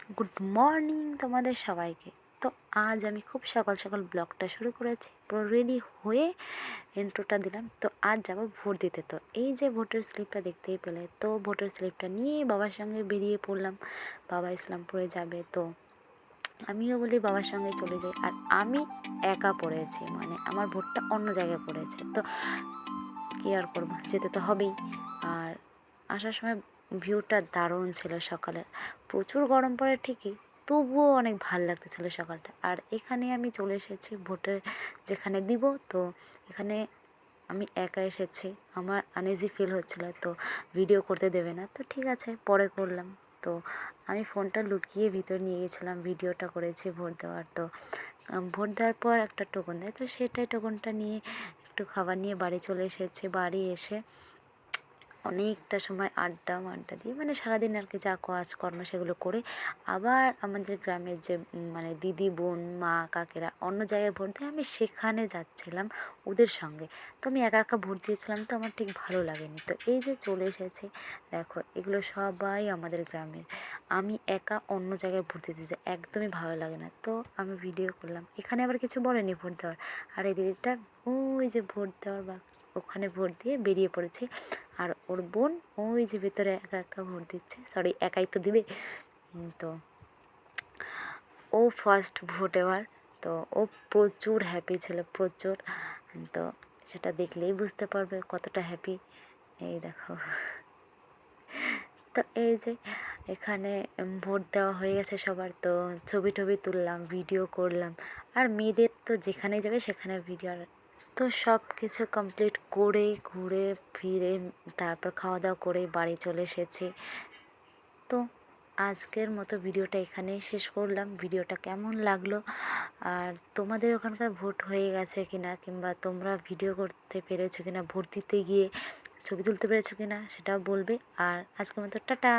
Good morning তোমাদের সবাইকে। তো আজ আমি খুব সকাল সকাল ব্লগটা শুরু করেছি, পুরো রেডি হয়ে ইন্ট্রোটা দিলাম। তো আজ যাব ভোট দিতে। তো এই যে ভোটের স্লিপটা দেখতেই পেলে, তো ভোটের স্লিপটা নিয়ে বাবার সঙ্গে বেরিয়ে পড়লাম। বাবা ইসলামপুরে যাবে, তো আমিও বলি বাবার সঙ্গে চলে যাই। আর আমি একা পড়েছি, মানে আমার ভোটটা অন্য জায়গায় পড়েছে। তো কী আর করবো, যেতে তো হবেই। আর আসার সময় ভিউটা দারুণ ছিল সকালে। প্রচুর গরম পড়ে ঠিকই, তবুও অনেক ভাল লাগতেছিল সকালটা। আর এখানে আমি চলে এসেছি ভোটে যেখানে দিব। তো এখানে আমি একা এসেছি, আমার আনইজি ফিল হচ্ছিলো, তো ভিডিও করতে দেবে না। তো ঠিক আছে, পরে করলাম। তো আমি ফোনটা লুকিয়ে ভিতর নিয়ে গেছিলাম, ভিডিওটা করেছি ভোট দেওয়ার। তো ভোট দেওয়ার পর একটা টোকন দেয়, তো সেটাই টোকনটা নিয়ে একটু খাবার নিয়ে বাড়ি চলে এসেছি। বাড়ি এসে অনেকটা সময় আড্ডা দিয়ে, মানে সারাদিন আর কি যা কাজকর্ম সেগুলো করে আবার আমাদের গ্রামের যে মানে দিদি বোন মা কাকেরা অন্য জায়গায় ভোট দেয়, আমি সেখানে যাচ্ছিলাম ওদের সঙ্গে। তো আমি একা একা ভোট দিয়েছিলাম, তো আমার ঠিক ভালো লাগেনি। তো এই যে চলে এসেছি, দেখো এগুলো সবাই আমাদের গ্রামের। আমি একা অন্য জায়গায় ভোট দিতে যাই, একদমই ভালো লাগে না। তো আমি ভিডিও করলাম, এখানে আবার কিছু বলেনি ভোট দেওয়ার। আর এই দিদিটা ওই যে ভোট দেওয়ার বা ওখানে ভোট দিয়ে বেরিয়ে পড়েছে। আর ওর বোন ওই যে ভেতরে একা একা ভোট দিচ্ছে, সরি একাই তো দিবে। তো ও ফার্স্ট ভোট এবার। তো ও প্রচুর হ্যাপি ছিল, প্রচুর। তো সেটা দেখলেই বুঝতে পারবে কতটা হ্যাপি। এই দেখো। তো এই যে এখানে ভোট দেওয়া হয়ে গেছে সবার, তো ছবি টবি তুললাম, ভিডিও করলাম। আর মেয়েদের তো যেখানে যাবে সেখানে ভিডিও। তো সব কিছু কমপ্লিট করে ঘুরে ফিরে তারপর খাওয়া দাওয়া করে বাড়ি চলে এসেছি। তো আজকের মতো ভিডিওটা এখানেই শেষ করলাম। ভিডিওটা কেমন লাগলো, আর তোমাদের ওখানকার ভোট হয়ে গেছে কিনা, কিংবা তোমরা ভিডিও করতে পেরেছো কিনা, ভোট দিতে গিয়ে ছবি তুলতে পেরেছো কিনা সেটাও বলবে। আর আজকের মতো টাটা।